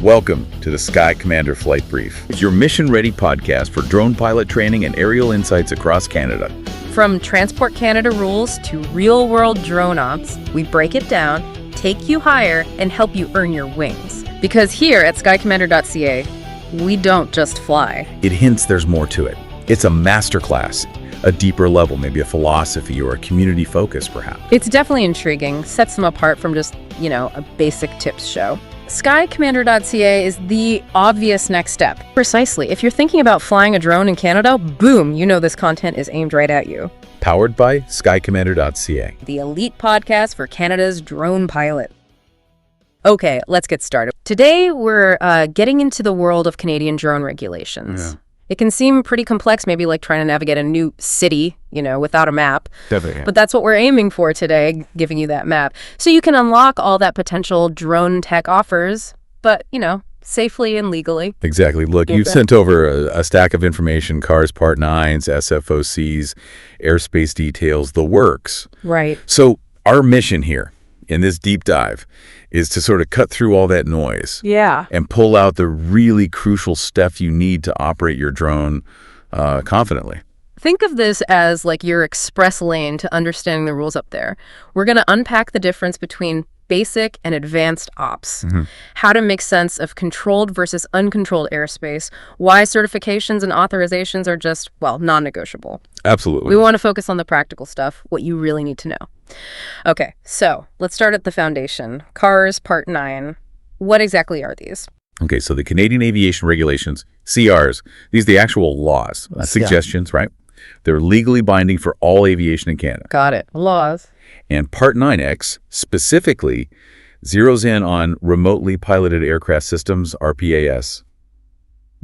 Welcome to the Sky Commander Flight Brief. It's your mission-ready podcast for drone pilot training and aerial insights across Canada. From Transport Canada rules to real-world drone ops, we break it down, take you higher, and help you earn your wings. Because here at skycommander.ca, we don't just fly. It hints there's more to it. It's a masterclass, a deeper level, maybe a philosophy or a community focus, perhaps. It's definitely intriguing, sets them apart from just, a basic tips show. Skycommander.ca is the obvious next step. Precisely. If you're thinking about flying a drone in Canada, boom, this content is aimed right at you. Powered by skycommander.ca. The elite podcast for Canada's drone pilot. Okay, let's get started. Today, we're getting into the world of Canadian drone regulations. Yeah. It can seem pretty complex, maybe like trying to navigate a new city, without a map. Definitely. But that's what we're aiming for today, giving you that map. So you can unlock all that potential drone tech offers, but, safely and legally. Exactly. Look, you've sent over a stack of information, cars, Part 9s, SFOCs, airspace details, the works. Right. So our mission here in this deep dive is to sort of cut through all that noise. Yeah. And pull out the really crucial stuff you need to operate your drone confidently. Think of this as like your express lane to understanding the rules up there. We're going to unpack the difference between basic and advanced ops, how to make sense of controlled versus uncontrolled airspace, why certifications and authorizations are just, non-negotiable. Absolutely. We want to focus on the practical stuff, what you really need to know. Okay, so let's start at the foundation. Cars, Part 9. What exactly are these? Okay, so the Canadian Aviation Regulations, CRs, these are the actual laws, suggestions, right? They're legally binding for all aviation in Canada. Got it. Laws. And Part 9X specifically zeroes in on remotely piloted aircraft systems, RPAS,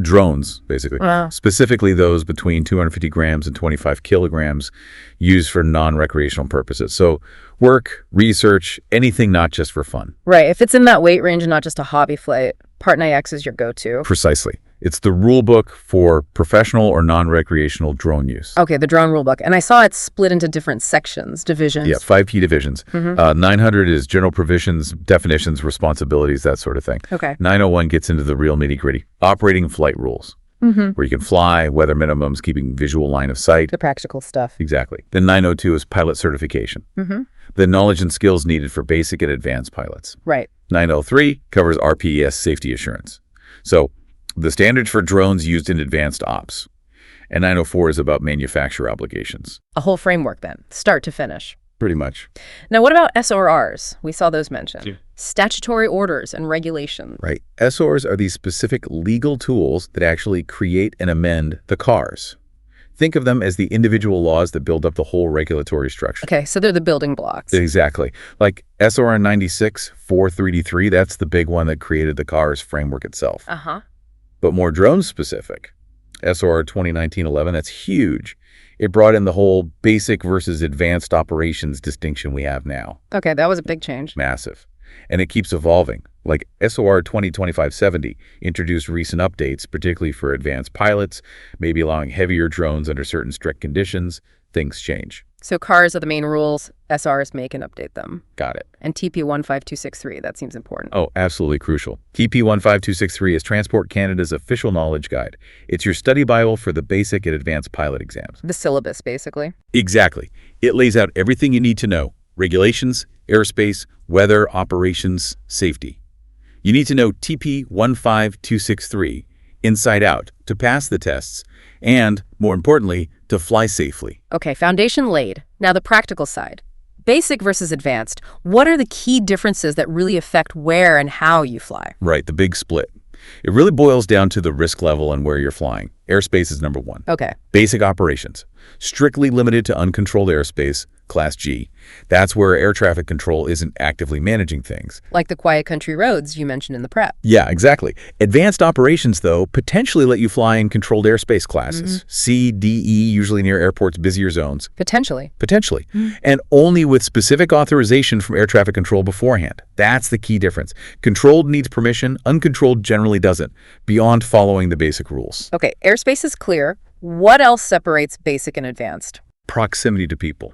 drones, basically. Specifically those between 250 grams and 25 kilograms used for non-recreational purposes. So work, research, anything not just for fun. Right. If it's in that weight range and not just a hobby flight, Part 9X is your go-to. Precisely. It's the rule book for professional or non-recreational drone use. Okay, the drone rule book. And I saw it split into different sections, divisions. Yeah, 5 key divisions. 900 is general provisions, definitions, responsibilities, that sort of thing. Okay. 901 gets into the real nitty-gritty. Operating flight rules, where you can fly, weather minimums, keeping visual line of sight. The practical stuff. Exactly. Then 902 is pilot certification. The knowledge and skills needed for basic and advanced pilots. Right. 903 covers RPAS safety assurance. So the standards for drones used in advanced ops. And 904 is about manufacturer obligations. A whole framework then, start to finish. Pretty much. Now, what about SORs? We saw those mentioned. Yeah. Statutory orders and regulations. Right. SORs are these specific legal tools that actually create and amend the CARs. Think of them as the individual laws that build up the whole regulatory structure. Okay, so they're the building blocks. Exactly. Like SOR 96 433, that's the big one that created the CARs framework itself. But more drone specific, SOR 2019-11, that's huge. It brought in the whole basic versus advanced operations distinction we have now. Okay, that was a big change. Massive. And it keeps evolving. Like SOR 2025-70 introduced recent updates, particularly for advanced pilots, maybe allowing heavier drones under certain strict conditions. Things change. So CARs are the main rules, SRs make and update them. Got it. And TP 15263, that seems important. Oh, absolutely crucial. TP 15263 is Transport Canada's official knowledge guide. It's your study Bible for the basic and advanced pilot exams. The syllabus, basically. Exactly. It lays out everything you need to know. Regulations, airspace, weather, operations, safety. You need to know TP 15263 inside out to pass the tests and, more importantly, to fly safely. Okay, foundation laid. Now the practical side. Basic versus advanced. What are the key differences that really affect where and how you fly? Right, the big split. It really boils down to the risk level and where you're flying. Airspace is number one. Okay. Basic operations. Strictly limited to uncontrolled airspace, Class G. That's where air traffic control isn't actively managing things. Like the quiet country roads you mentioned in the prep. Yeah, exactly. Advanced operations, though, potentially let you fly in controlled airspace classes. C, D, E, usually near airports' busier zones. Potentially. And only with specific authorization from air traffic control beforehand. That's the key difference. Controlled needs permission, uncontrolled generally doesn't, beyond following the basic rules. Okay, airspace is clear. What else separates basic and advanced? Proximity to people.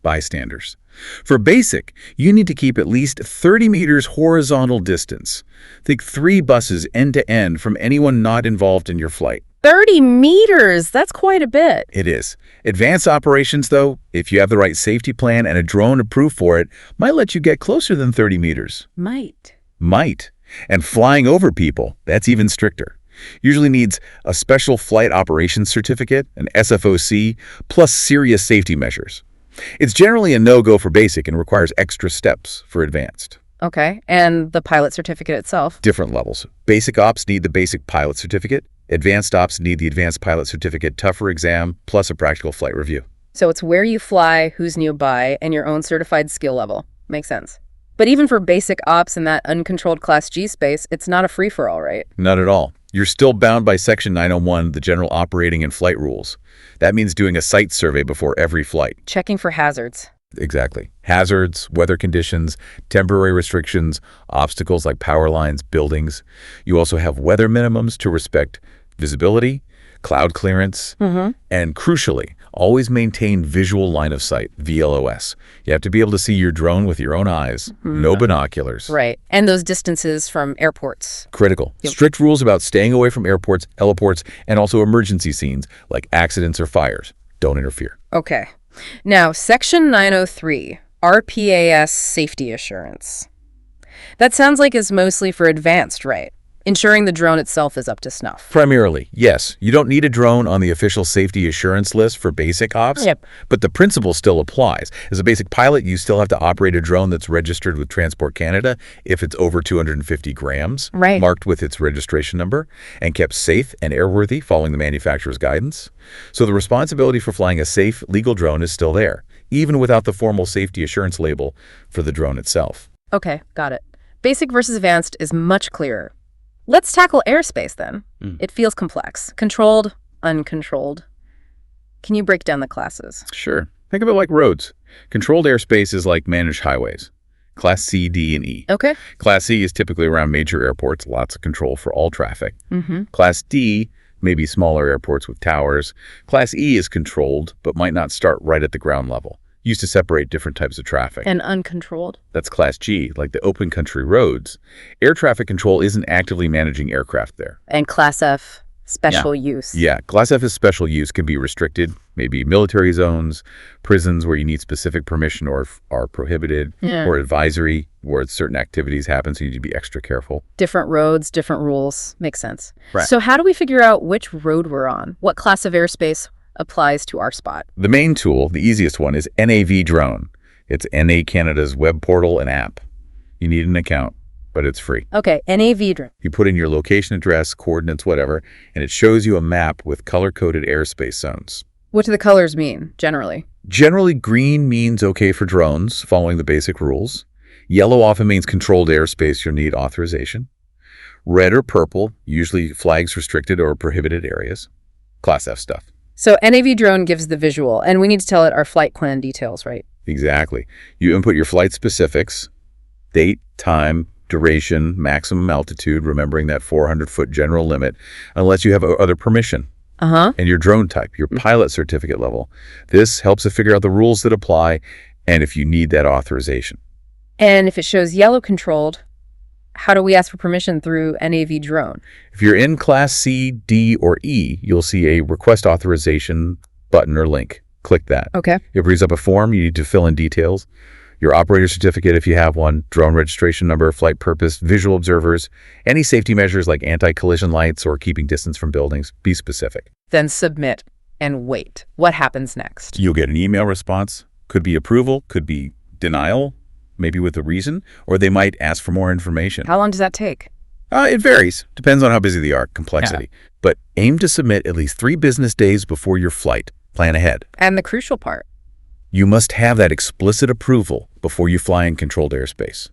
bystanders. For basic, you need to keep at least 30 meters horizontal distance. Think 3 buses end to end from anyone not involved in your flight. 30 meters! That's quite a bit. It is. Advanced operations, though, if you have the right safety plan and a drone approved for it, might let you get closer than 30 meters. Might. And flying over people, that's even stricter. Usually needs a special flight operations certificate, an SFOC, plus serious safety measures. It's generally a no-go for basic and requires extra steps for advanced. Okay, and the pilot certificate itself? Different levels. Basic ops need the basic pilot certificate. Advanced ops need the advanced pilot certificate tougher exam, plus a practical flight review. So it's where you fly, who's nearby, and your own certified skill level. Makes sense. But even for basic ops in that uncontrolled Class G space, it's not a free-for-all, right? Not at all. You're still bound by Section 901, the General Operating and Flight Rules. That means doing a site survey before every flight. Checking for hazards. Exactly. Hazards, weather conditions, temporary restrictions, obstacles like power lines, buildings. You also have weather minimums to respect visibility, cloud clearance, and crucially, always maintain visual line of sight, VLOS. You have to be able to see your drone with your own eyes, no binoculars. Right. And those distances from airports. Critical. Yep. Strict rules about staying away from airports, heliports, and also emergency scenes like accidents or fires. Don't interfere. Okay. Now, Section 903, RPAS Safety Assurance. That sounds like it's mostly for advanced, right? Ensuring the drone itself is up to snuff. Primarily, yes. You don't need a drone on the official safety assurance list for basic ops, but the principle still applies. As a basic pilot, you still have to operate a drone that's registered with Transport Canada if it's over 250 grams, marked with its registration number, and kept safe and airworthy following the manufacturer's guidance. So the responsibility for flying a safe, legal drone is still there, even without the formal safety assurance label for the drone itself. Okay, got it. Basic versus advanced is much clearer. Let's tackle airspace then. It feels complex. Controlled, uncontrolled. Can you break down the classes? Sure. Think of it like roads. Controlled airspace is like managed highways. Class C, D, and E. Okay. Class C is typically around major airports, lots of control for all traffic. Class D may be smaller airports with towers. Class E is controlled, but might not start right at the ground level. Used to separate different types of traffic. And uncontrolled? That's Class G, like the open country roads. Air traffic control isn't actively managing aircraft there. And Class F, special use? Yeah, Class F is special use, can be restricted, maybe military zones, prisons where you need specific permission or are prohibited, or advisory where certain activities happen, so you need to be extra careful. Different roads, different rules. Makes sense. Right. So how do we figure out which road we're on? What class of airspace applies to our spot? The main tool, the easiest one, is NAV Drone. It's NA Canada's web portal and app. You need an account, but it's free. Okay, NAV Drone. You put in your location address, coordinates, whatever, and it shows you a map with color-coded airspace zones. What do the colors mean, generally? Generally, green means okay for drones, following the basic rules. Yellow often means controlled airspace, you'll need authorization. Red or purple, usually flags restricted or prohibited areas. Class F stuff. So NAV Drone gives the visual, and we need to tell it our flight plan details, right? Exactly. You input your flight specifics, date, time, duration, maximum altitude, remembering that 400-foot general limit, unless you have other permission. And your drone type, your pilot certificate level. This helps to figure out the rules that apply and if you need that authorization. And if it shows yellow controlled, how do we ask for permission through NAV Drone? If you're in Class C, D, or E, you'll see a Request Authorization button or link. Click that. Okay. It brings up a form. You need to fill in details. Your operator certificate if you have one, drone registration number, flight purpose, visual observers, any safety measures like anti-collision lights or keeping distance from buildings. Be specific. Then submit and wait. What happens next? You'll get an email response. Could be approval, could be denial, maybe with a reason, or they might ask for more information. How long does that take? It varies. Depends on how busy they are, complexity. But aim to submit at least 3 business days before your flight. Plan ahead. And the crucial part. You must have that explicit approval before you fly in controlled airspace.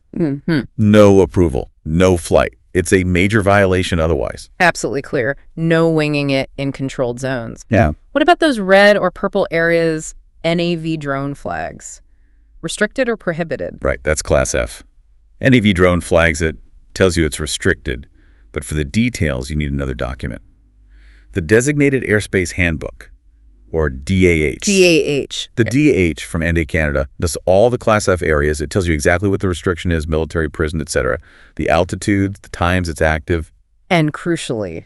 No approval, no flight. It's a major violation otherwise. Absolutely clear. No winging it in controlled zones. Yeah. What about those red or purple areas, NAV Drone flags? Restricted or prohibited? Right, that's Class F. NAV Drone flags it, tells you it's restricted, but for the details, you need another document. The Designated Airspace Handbook. or DAH. DAH. The DAH from NA Canada does all the Class F areas. It tells you exactly what the restriction is, military, prison, etc., the altitudes, the times it's active. And crucially,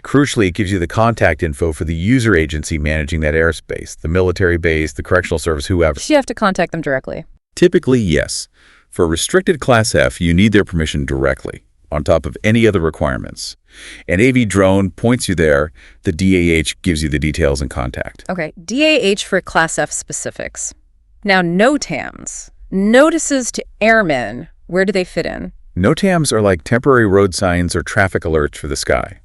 it gives you the contact info for the user agency managing that airspace, the military base, the correctional service, whoever. you have to contact them directly. Typically, yes. For a restricted Class F, you need their permission directly, on top of any other requirements. An AV drone points you there. The DAH gives you the details and contact. Okay, DAH for Class F specifics. Now, NOTAMs, notices to airmen, where do they fit in? NOTAMs are like temporary road signs or traffic alerts for the sky.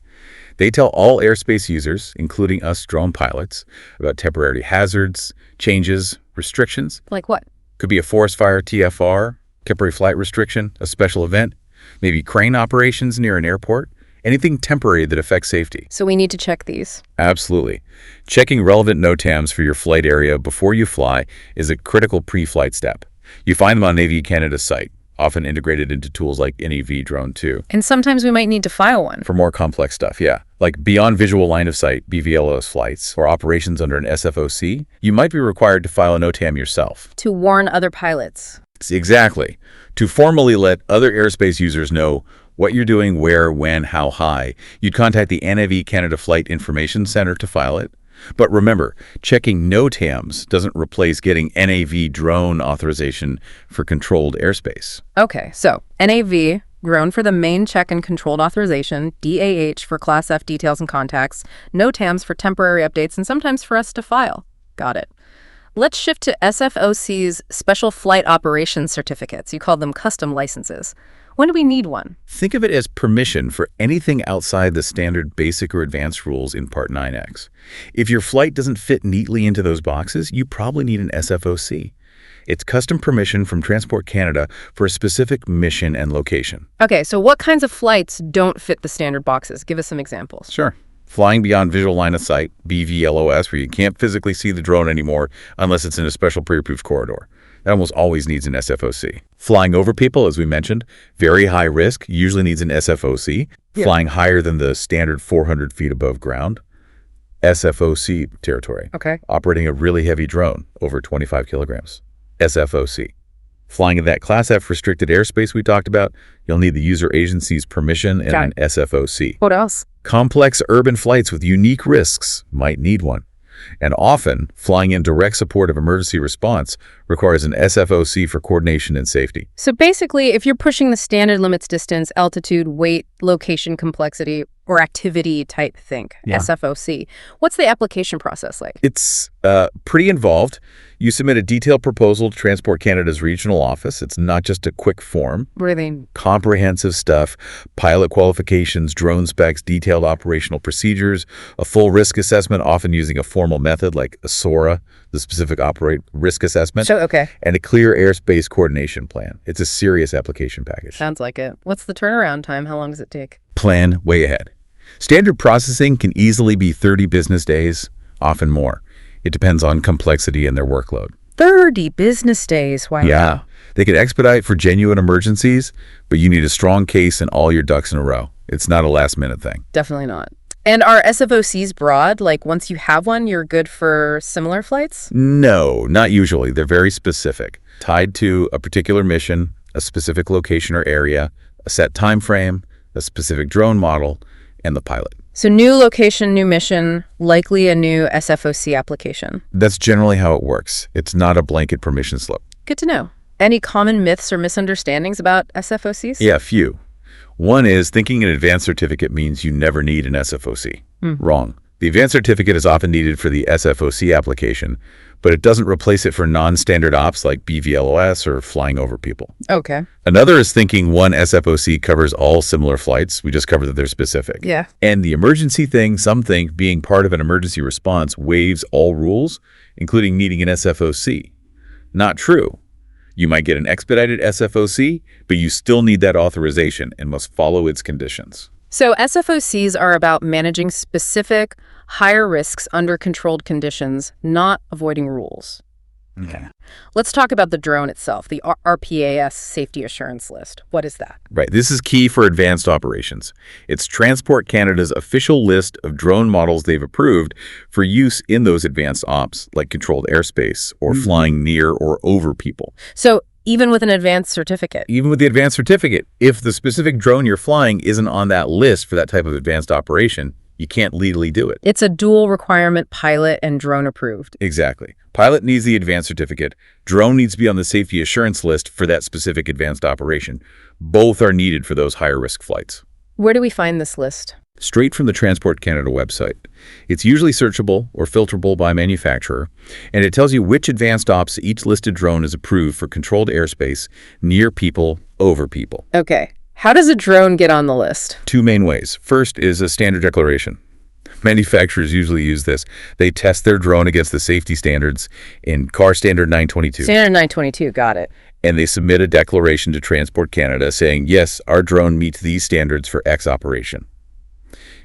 They tell all airspace users, including us drone pilots, about temporary hazards, changes, restrictions. Like what? Could be a forest fire, TFR, temporary flight restriction, a special event, maybe crane operations near an airport, anything temporary that affects safety. So we need to check these. Absolutely. Checking relevant NOTAMs for your flight area before you fly is a critical pre-flight step. You find them on Navy Canada's site, often integrated into tools like NAV Drone 2. And sometimes we might need to file one. For more complex stuff, yeah. Like beyond visual line of sight, BVLOS flights, or operations under an SFOC, you might be required to file a NOTAM yourself. To warn other pilots. Exactly. To formally let other airspace users know what you're doing, where, when, how high, you'd contact the NAV Canada Flight Information Center to file it. But remember, checking NOTAMs doesn't replace getting NAV drone authorization for controlled airspace. Okay, so NAV, drone for the main check and controlled authorization, DAH for Class F details and contacts, NOTAMs for temporary updates, and sometimes for us to file. Got it. Let's shift to SFOC's Special Flight Operations Certificates. You call them custom licenses. When do we need one? Think of it as permission for anything outside the standard basic or advanced rules in Part 9X. If your flight doesn't fit neatly into those boxes, you probably need an SFOC. It's custom permission from Transport Canada for a specific mission and location. Okay, so what kinds of flights don't fit the standard boxes? Give us some examples. Sure. Flying beyond visual line of sight, BVLOS, where you can't physically see the drone anymore unless it's in a special pre-approved corridor. That almost always needs an SFOC. Flying over people, as we mentioned, very high risk, usually needs an SFOC. Yeah. Flying higher than the standard 400 feet above ground, SFOC territory. Okay. Operating a really heavy drone, over 25 kilograms, SFOC. Flying in that Class F restricted airspace we talked about, you'll need the user agency's permission and an SFOC. What else? Complex urban flights with unique risks might need one. And often, flying in direct support of emergency response requires an SFOC for coordination and safety. So basically, if you're pushing the standard limits distance, altitude, weight, location complexity, or activity type think, SFOC, what's the application process like? It's pretty involved. You submit a detailed proposal to Transport Canada's regional office. It's not just a quick form. Really? Comprehensive stuff, pilot qualifications, drone specs, detailed operational procedures, a full risk assessment, often using a formal method like a SORA, the specific operate risk assessment, and a clear airspace coordination plan. It's a serious application package. Sounds like it. What's the turnaround time? How long does it take? Plan way ahead. Standard processing can easily be 30 business days, often more. It depends on complexity and their workload. 30 business days? Wow. Yeah. They can expedite for genuine emergencies, but you need a strong case and all your ducks in a row. It's not a last-minute thing. Definitely not. And are SFOCs broad? Like, once you have one, you're good for similar flights? No, not usually. They're very specific, tied to a particular mission, a specific location or area, a set time frame, a specific drone model, and the pilot. So new location, new mission, likely a new SFOC application. That's generally how it works. It's not a blanket permission slip. Good to know. Any common myths or misunderstandings about SFOCs? Yeah, a few. One is thinking an advanced certificate means you never need an SFOC. Wrong. The advanced certificate is often needed for the SFOC application, but it doesn't replace it for non-standard ops like BVLOS or flying over people. Okay. Another is thinking one SFOC covers all similar flights. We just covered that they're specific. Yeah. And the emergency thing, some think being part of an emergency response waives all rules, including needing an SFOC. Not true. You might get an expedited SFOC, but you still need that authorization and must follow its conditions. So SFOCs are about managing specific, higher risks under controlled conditions, not avoiding rules. Okay. Let's talk about the drone itself, the RPAS Safety Assurance List. What is that? Right. This is key for advanced operations. It's Transport Canada's official list of drone models they've approved for use in those advanced ops, like controlled airspace or flying near or over people. So even with an advanced certificate? Even with the advanced certificate, if the specific drone you're flying isn't on that list for that type of advanced operation, you can't legally do it. It's a dual requirement, pilot and drone approved. Exactly. Pilot needs the advanced certificate. Drone needs to be on the safety assurance list for that specific advanced operation. Both are needed for those higher risk flights. Where do we find this list? Straight from the Transport Canada website. It's usually searchable or filterable by manufacturer, and it tells you which advanced ops each listed drone is approved for controlled airspace, near people, over people. Okay. How does a drone get on the list? Two main ways. First is a standard declaration. Manufacturers usually use this. They test their drone against the safety standards in CAR Standard 922. Standard 922, got it. And they submit a declaration to Transport Canada saying, yes, our drone meets these standards for X operation.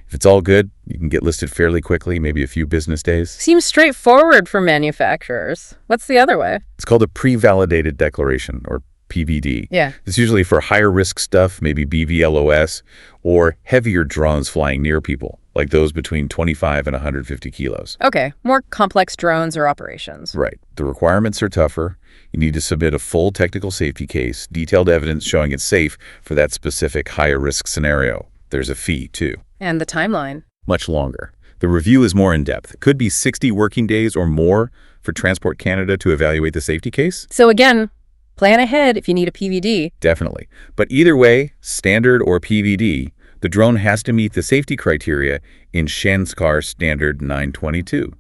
If it's all good, you can get listed fairly quickly, maybe a few business days. Seems straightforward for manufacturers. What's the other way? It's called a pre-validated declaration, or PVD. Yeah. It's usually for higher risk stuff, maybe BVLOS, or heavier drones flying near people, like those between 25 and 150 kilos. Okay, more complex drones or operations. Right. The requirements are tougher. You need to submit a full technical safety case, detailed evidence showing it's safe for that specific higher risk scenario. There's a fee, too. And the timeline? Much longer. The review is more in-depth. It could be 60 working days or more for Transport Canada to evaluate the safety case. So again, plan ahead if you need a PVD. Definitely. But either way, standard or PVD, the drone has to meet the safety criteria in CAR Standard 922.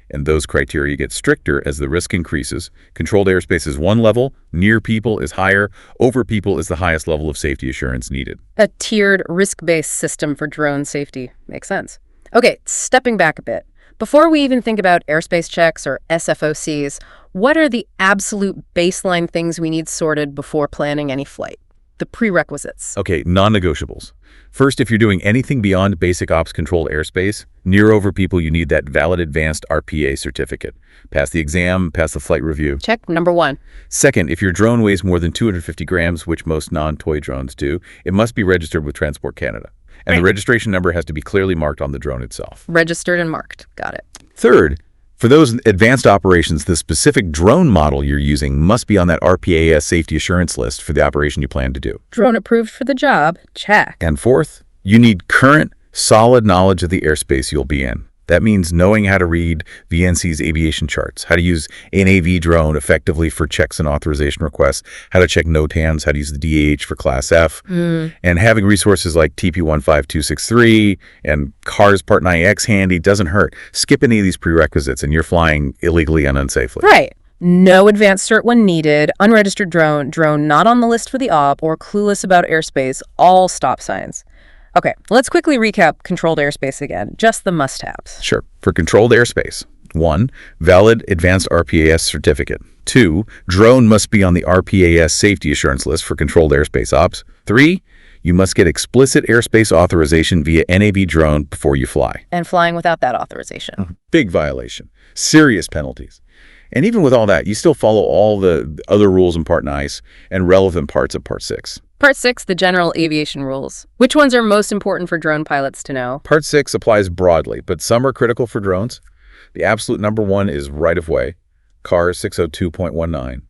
And those criteria get stricter as the risk increases. Controlled airspace is one level, near people is higher, over people is the highest level of safety assurance needed. A tiered risk-based system for drone safety. Makes sense. Okay, stepping back a bit. Before we even think about airspace checks or SFOCs, what are the absolute baseline things we need sorted before planning any flight? The prerequisites. Okay, non-negotiables. First, if you're doing anything beyond basic ops controlled airspace, near over people, you need that valid advanced RPA certificate. Pass the exam, pass the flight review. Check number one. Second, if your drone weighs more than 250 grams, which most non-toy drones do, it must be registered with Transport Canada. And the registration number has to be clearly marked on the drone itself. Registered and marked. Got it. Third, for those advanced operations, the specific drone model you're using must be on that RPAS safety assurance list for the operation you plan to do. Drone approved for the job. Check. And fourth, you need current, solid knowledge of the airspace you'll be in. That means knowing how to read VNC's aviation charts, how to use an AV drone effectively for checks and authorization requests, how to check NOTAMs, how to use the DAH for Class F, and having resources like TP15263 and CARS Part 9X handy doesn't hurt. Skip any of these prerequisites and you're flying illegally and unsafely. Right. No advanced cert when needed, unregistered drone not on the list for the op, or clueless about airspace, all stop signs. Okay, let's quickly recap controlled airspace again, just the must-haves. Sure. For controlled airspace, 1, valid Advanced RPAS Certificate. 2, drone must be on the RPAS Safety Assurance List for controlled airspace ops. 3, you must get explicit airspace authorization via NAV drone before you fly. And flying without that authorization. Big violation. Serious penalties. And even with all that, you still follow all the other rules in Part 9 and relevant parts of Part 6. Part 6, the general aviation rules. Which ones are most important for drone pilots to know? Part 6 applies broadly, but some are critical for drones. The absolute number 1 is right-of-way, CAR 602.19.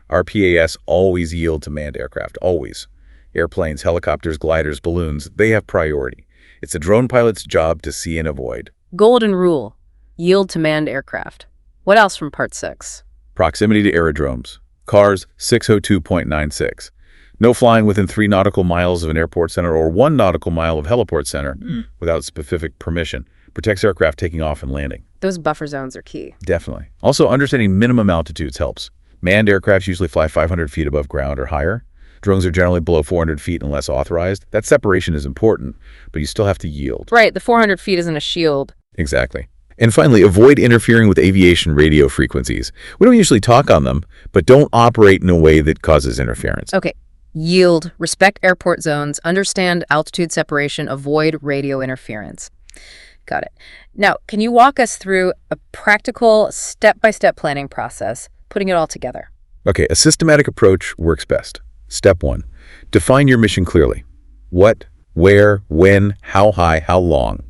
RPAS always yield to manned aircraft, always. Airplanes, helicopters, gliders, balloons, they have priority. It's a drone pilot's job to see and avoid. Golden rule, yield to manned aircraft. What else from Part 6? Proximity to aerodromes, CARS 602.96. No flying within 3 nautical miles of an airport center or 1 nautical mile of heliport center without specific permission. Protects aircraft taking off and landing. Those buffer zones are key. Definitely. Also, understanding minimum altitudes helps. Manned aircraft usually fly 500 feet above ground or higher. Drones are generally below 400 feet unless authorized. That separation is important, but you still have to yield. Right, the 400 feet isn't a shield. Exactly. And finally, avoid interfering with aviation radio frequencies. We don't usually talk on them, but don't operate in a way that causes interference. Okay. Yield, respect airport zones, understand altitude separation, avoid radio interference. Got it. Now, can you walk us through a practical step-by-step planning process putting it all together. Okay, a systematic approach works best. Step 1, define your mission clearly. What, where, when, how high, how long.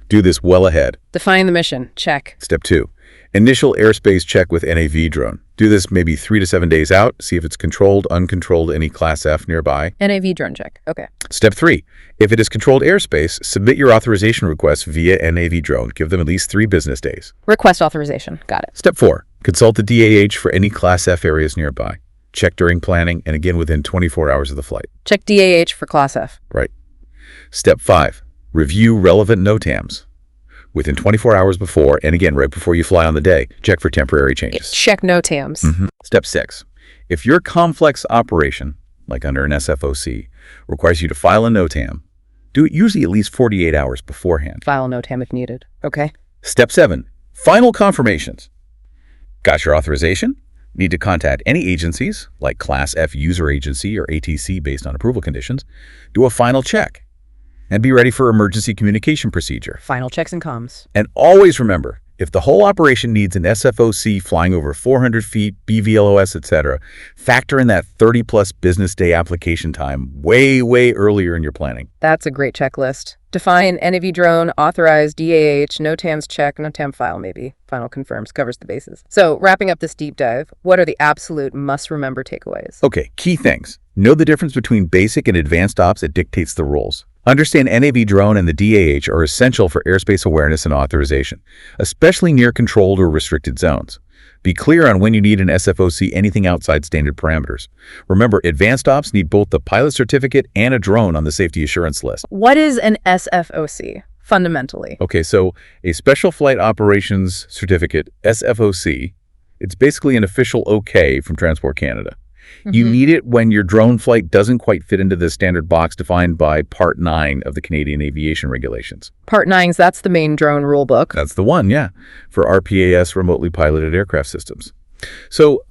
Do this well ahead. Define the mission. Check. Step 2, initial airspace check with NAV drone. Do this maybe 3 to 7 days out. See if it's controlled, uncontrolled, any Class F nearby. NAV drone check. Okay. Step 3, if it is controlled airspace, submit your authorization request via NAV drone. Give them at least 3 business days. Request authorization. Got it. Step 4, consult the DAH for any Class F areas nearby. Check during planning and again within 24 hours of the flight. Check DAH for Class F. Right. Step 5, review relevant NOTAMs. Within 24 hours before, and again right before you fly on the day, check for temporary changes. Check NOTAMs. Step 6, if your complex operation, like under an SFOC, requires you to file a NOTAM, do it usually at least 48 hours beforehand. File NOTAM if needed. Okay. Step 7, final confirmations. Got your authorization? Need to contact any agencies, like Class F User Agency or ATC based on approval conditions. Do a final check. And be ready for emergency communication procedure. Final checks and comms. And always remember, if the whole operation needs an SFOC flying over 400 feet, BVLOS, etc., factor in that 30-plus business day application time way, way earlier in your planning. That's a great checklist. Define NAV drone, authorize DAH, NOTAMs check, NOTAM file maybe. Final confirms, covers the bases. So wrapping up this deep dive, what are the absolute must-remember takeaways? Okay, key things. Know the difference between basic and advanced ops that dictates the rules. Understand NAV drone and the DAH are essential for airspace awareness and authorization, especially near controlled or restricted zones. Be clear on when you need an SFOC anything outside standard parameters. Remember, advanced ops need both the pilot certificate and a drone on the safety assurance list. What is an SFOC, fundamentally? Okay, so a Special Flight Operations Certificate, SFOC, it's basically an official okay from Transport Canada. You need it when your drone flight doesn't quite fit into the standard box defined by Part 9 of the Canadian Aviation Regulations. Part 9, that's the main drone rulebook. That's the one, yeah, for RPAS remotely piloted aircraft systems. So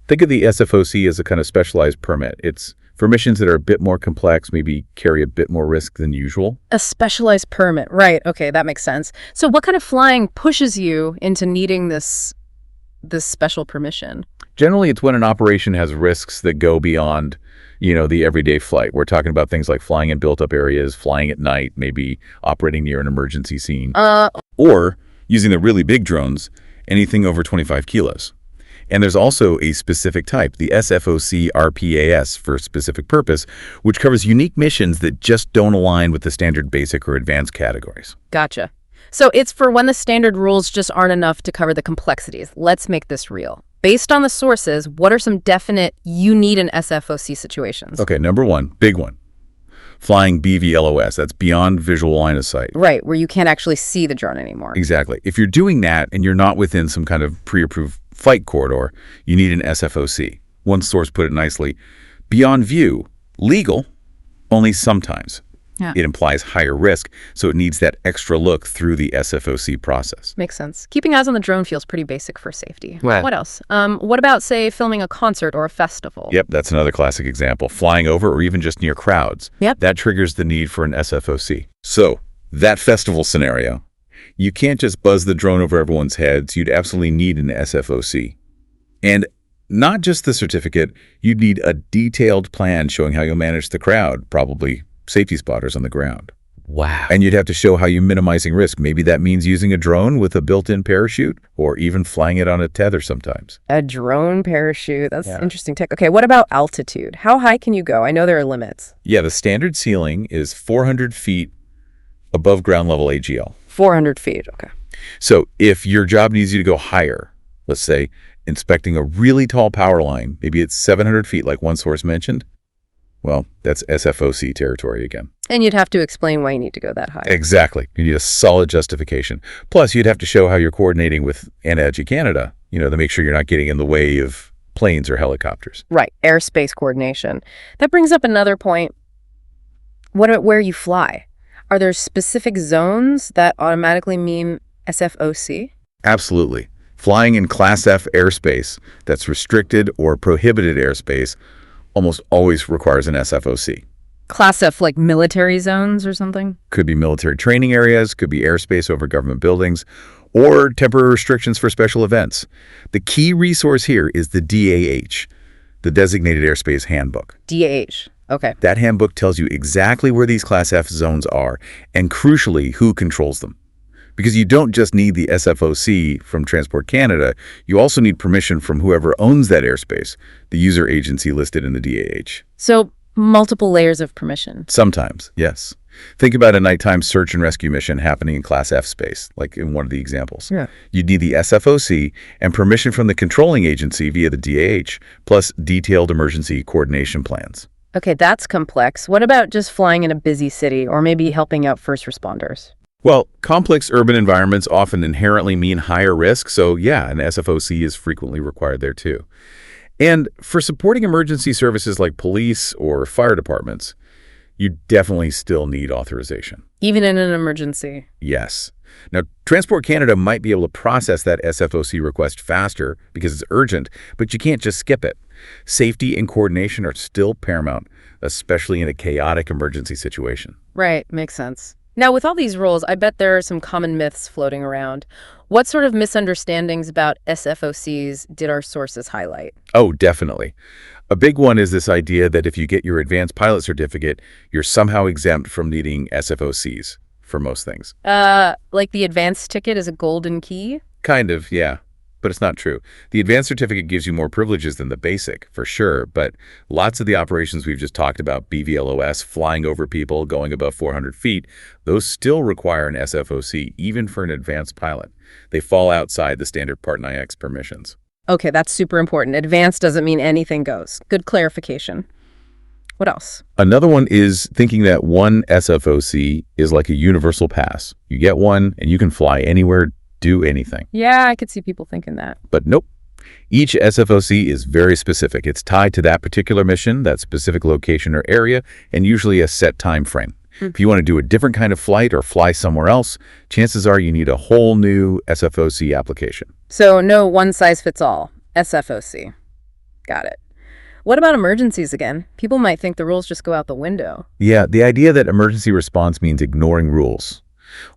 think of the SFOC as a kind of specialized permit. It's for missions that are a bit more complex, maybe carry a bit more risk than usual. A specialized permit, right. Okay, that makes sense. So what kind of flying pushes you into needing this special permission? Generally, it's when an operation has risks that go beyond, the everyday flight. We're talking about things like flying in built-up areas, flying at night, maybe operating near an emergency scene. Or using the really big drones, anything over 25 kilos. And there's also a specific type, the SFOC RPAS for specific purpose, which covers unique missions that just don't align with the standard basic or advanced categories. Gotcha. So it's for when the standard rules just aren't enough to cover the complexities. Let's make this real. Based on the sources, what are some definite you need an SFOC situations? Okay, number 1, big one. Flying BVLOS, that's beyond visual line of sight. Right, where you can't actually see the drone anymore. Exactly. If you're doing that and you're not within some kind of pre-approved flight corridor, you need an SFOC. One source put it nicely, beyond view, legal, only sometimes. Yeah. It implies higher risk, so it needs that extra look through the SFOC process. Makes sense. Keeping eyes on the drone feels pretty basic for safety. Well, what else? What about, say, filming a concert or a festival? Yep, that's another classic example. Flying over or even just near crowds. Yep. That triggers the need for an SFOC. So, that festival scenario, you can't just buzz the drone over everyone's heads. You'd absolutely need an SFOC. And not just the certificate, you'd need a detailed plan showing how you'll manage the crowd, probably safety spotters on the ground. Wow. And you'd have to show how you're minimizing risk. Maybe that means using a drone with a built-in parachute or even flying it on a tether sometimes. A drone parachute. That's interesting tech. Okay, what about altitude? How high can you go? I know there are limits. Yeah, the standard ceiling is 400 feet above ground level AGL. 400 feet, okay. So if your job needs you to go higher, let's say inspecting a really tall power line, maybe it's 700 feet like one source mentioned, well, that's SFOC territory again. And you'd have to explain why you need to go that high. Exactly. You need a solid justification. Plus, you'd have to show how you're coordinating with ANAG Canada, to make sure you're not getting in the way of planes or helicopters. Right. Airspace coordination. That brings up another point. Where you fly? Are there specific zones that automatically mean SFOC? Absolutely. Flying in Class F airspace that's restricted or prohibited airspace almost always requires an SFOC. Class F, like military zones or something? Could be military training areas, could be airspace over government buildings, or temporary restrictions for special events. The key resource here is the DAH, the Designated Airspace Handbook. DAH. Okay. That handbook tells you exactly where these Class F zones are and, crucially, who controls them. Because you don't just need the SFOC from Transport Canada, you also need permission from whoever owns that airspace, the user agency listed in the DAH. So multiple layers of permission. Sometimes, yes. Think about a nighttime search and rescue mission happening in Class F space, like in one of the examples. Yeah. You'd need the SFOC and permission from the controlling agency via the DAH, plus detailed emergency coordination plans. Okay, that's complex. What about just flying in a busy city or maybe helping out first responders? Well, complex urban environments often inherently mean higher risk, so yeah, an SFOC is frequently required there too. And for supporting emergency services like police or fire departments, you definitely still need authorization. Even in an emergency? Yes. Now, Transport Canada might be able to process that SFOC request faster because it's urgent, but you can't just skip it. Safety and coordination are still paramount, especially in a chaotic emergency situation. Right, makes sense. Now, with all these rules, I bet there are some common myths floating around. What sort of misunderstandings about SFOCs did our sources highlight? Oh, definitely. A big one is this idea that if you get your advanced pilot certificate, you're somehow exempt from needing SFOCs for most things. Like the advanced ticket is a golden key? Kind of, yeah. But it's not true. The advanced certificate gives you more privileges than the basic, for sure, but lots of the operations we've just talked about, BVLOS, flying over people, going above 400 feet, those still require an SFOC, even for an advanced pilot. They fall outside the standard Part 9X permissions. Okay, that's super important. Advanced doesn't mean anything goes. Good clarification. What else? Another one is thinking that one SFOC is like a universal pass. You get one and you can fly anywhere, do anything. Yeah, I could see people thinking that. But nope. Each SFOC is very specific. It's tied to that particular mission, that specific location or area, and usually a set time frame. If you want to do a different kind of flight or fly somewhere else, chances are you need a whole new SFOC application. So no one-size-fits-all. SFOC. Got it. What about emergencies again? People might think the rules just go out the window. Yeah, the idea that emergency response means ignoring rules.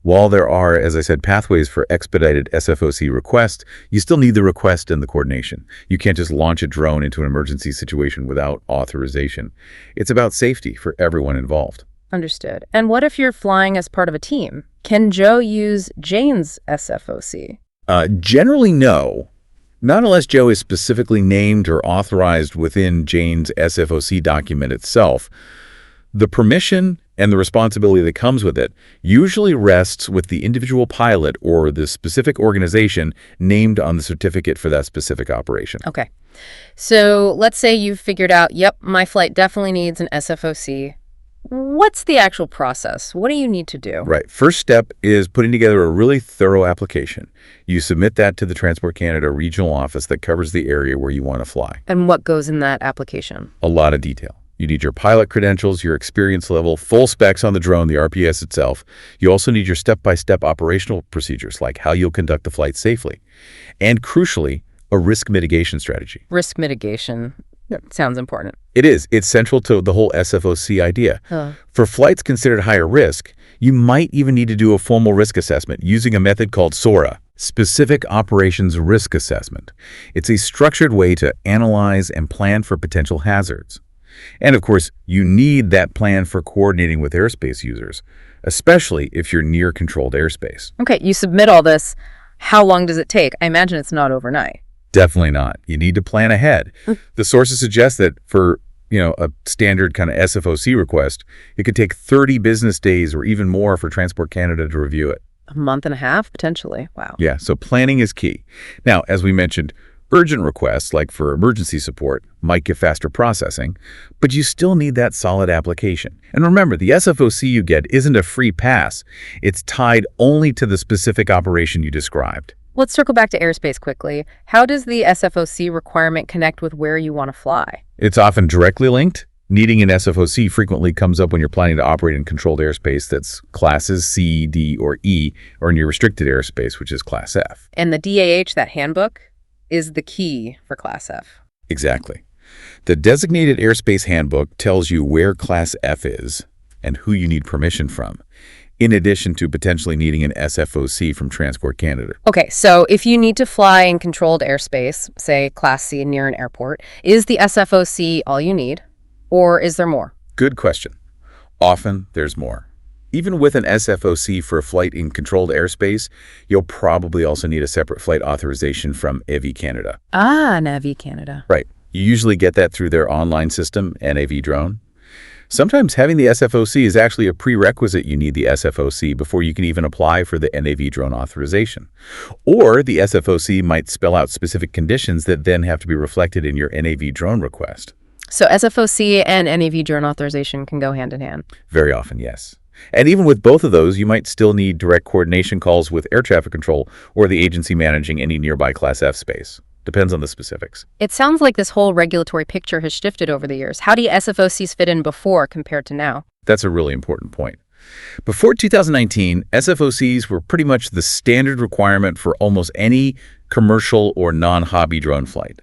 While there are, as I said, pathways for expedited SFOC requests, you still need the request and the coordination. You can't just launch a drone into an emergency situation without authorization. It's about safety for everyone involved. Understood. And what if you're flying as part of a team? Can Joe use Jane's SFOC? Generally, no. Not unless Joe is specifically named or authorized within Jane's SFOC document itself. The permission and the responsibility that comes with it usually rests with the individual pilot or the specific organization named on the certificate for that specific operation. Okay. So let's say you've figured out, yep, my flight definitely needs an SFOC. What's the actual process? What do you need to do? Right. First step is putting together a really thorough application. You submit that to the Transport Canada regional office that covers the area where you want to fly. And what goes in that application? A lot of detail. You need your pilot credentials, your experience level, full specs on the drone, the RPS itself. You also need your step-by-step operational procedures, like how you'll conduct the flight safely. And crucially, a risk mitigation strategy. Risk mitigation. Yep. Sounds important. It is. It's central to the whole SFOC idea. For flights considered higher risk, you might even need to do a formal risk assessment using a method called SORA, Specific Operations Risk Assessment. It's a structured way to analyze and plan for potential hazards. And of course, you need that plan for coordinating with airspace users, especially if you're near controlled airspace. Okay, you submit all this. How long does it take? I imagine it's not overnight. Definitely not. You need to plan ahead. The sources suggest that for, a standard kind of SFOC request, it could take 30 business days or even more for Transport Canada to review it. A month and a half, potentially. Wow. Yeah, so planning is key. Now, as we mentioned, urgent requests, like for emergency support, might get faster processing, but you still need that solid application. And remember, the SFOC you get isn't a free pass. It's tied only to the specific operation you described. Let's circle back to airspace quickly. How does the SFOC requirement connect with where you want to fly? It's often directly linked. Needing an SFOC frequently comes up when you're planning to operate in controlled airspace that's classes C, D, or E, or in your restricted airspace, which is Class F. And the DAH, that handbook, is the key for Class F. Exactly. The Designated Airspace Handbook tells you where Class F is, and who you need permission from, in addition to potentially needing an SFOC from Transport Canada. Okay, so if you need to fly in controlled airspace, say Class C near an airport, is the SFOC all you need, or is there more? Good question. Often, there's more. Even with an SFOC for a flight in controlled airspace, you'll probably also need a separate flight authorization from Aviation Canada. Ah, Navi Canada. Right. You usually get that through their online system, NAV Drone. Sometimes having the SFOC is actually a prerequisite. You need the SFOC before you can even apply for the NAV Drone authorization. Or the SFOC might spell out specific conditions that then have to be reflected in your NAV Drone request. So SFOC and NAV Drone authorization can go hand in hand? Very often, yes. And even with both of those, you might still need direct coordination calls with air traffic control or the agency managing any nearby Class F space. Depends on the specifics. It sounds like this whole regulatory picture has shifted over the years. How do SFOCs fit in before compared to now? That's a really important point. Before 2019, SFOCs were pretty much the standard requirement for almost any commercial or non-hobby drone flight.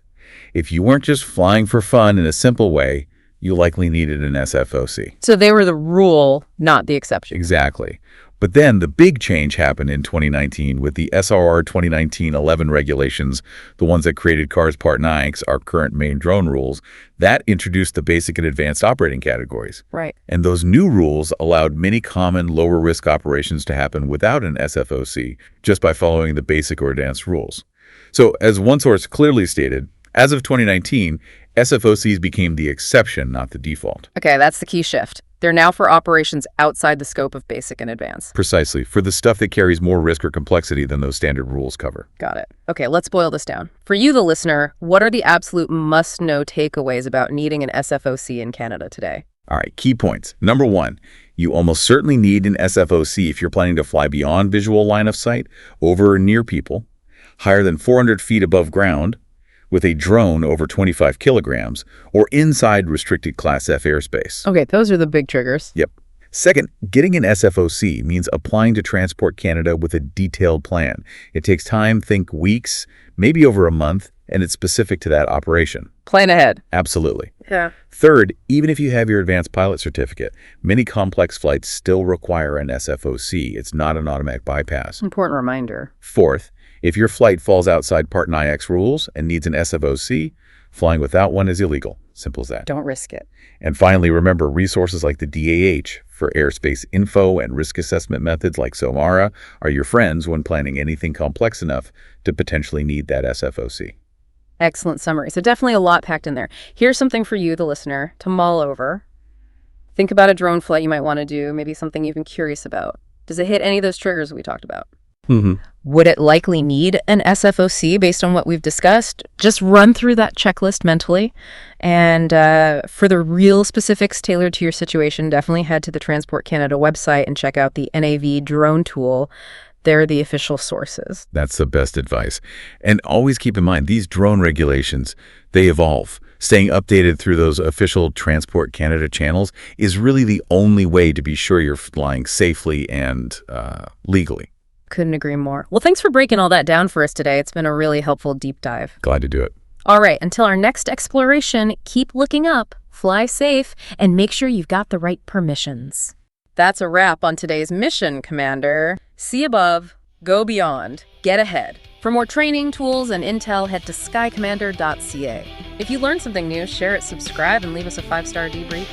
If you weren't just flying for fun in a simple way, you likely needed an SFOC. So they were the rule, not the exception. Exactly. But then the big change happened in 2019 with the SRR 2019-11 regulations, the ones that created CARS Part 9, our current main drone rules. That introduced the basic and advanced operating categories. Right. And those new rules allowed many common lower-risk operations to happen without an SFOC, just by following the basic or advanced rules. So as one source clearly stated, as of 2019, SFOCs became the exception, not the default. Okay, that's the key shift. They're now for operations outside the scope of basic and advanced. Precisely, for the stuff that carries more risk or complexity than those standard rules cover. Got it. Okay, let's boil this down. For you, the listener, what are the absolute must-know takeaways about needing an SFOC in Canada today? All right, key points. Number one, you almost certainly need an SFOC if you're planning to fly beyond visual line of sight, over or near people, higher than 400 feet above ground, with a drone over 25 kilograms, or inside restricted Class F airspace. Okay, those are the big triggers. Yep. Second, getting an SFOC means applying to Transport Canada with a detailed plan. It takes time, think weeks, maybe over a month, and it's specific to that operation. Plan ahead. Absolutely. Yeah. Third, even if you have your advanced pilot certificate, many complex flights still require an SFOC. It's not an automatic bypass. Important reminder. Fourth, if your flight falls outside Part 9X rules and needs an SFOC, flying without one is illegal. Simple as that. Don't risk it. And finally, remember resources like the DAH for airspace info and risk assessment methods like SOMARA are your friends when planning anything complex enough to potentially need that SFOC. Excellent summary. So definitely a lot packed in there. Here's something for you, the listener, to mull over. Think about a drone flight you might want to do, maybe something you've been curious about. Does it hit any of those triggers we talked about? Would it likely need an SFOC based on what we've discussed? Just run through that checklist mentally. And for the real specifics tailored to your situation, definitely head to the Transport Canada website and check out the NAV drone tool. They're the official sources. That's the best advice. And always keep in mind, these drone regulations, they evolve. Staying updated through those official Transport Canada channels is really the only way to be sure you're flying safely and legally. Couldn't agree more. Well, thanks for breaking all that down for us today. It's been a really helpful deep dive. Glad to do it. All right, until our next exploration, keep looking up, fly safe, and make sure you've got the right permissions. That's a wrap on today's mission, Commander. See above, go beyond, get ahead. For more training, tools, and intel, head to skycommander.ca. If you learned something new, share it, subscribe, and leave us a 5-star debrief.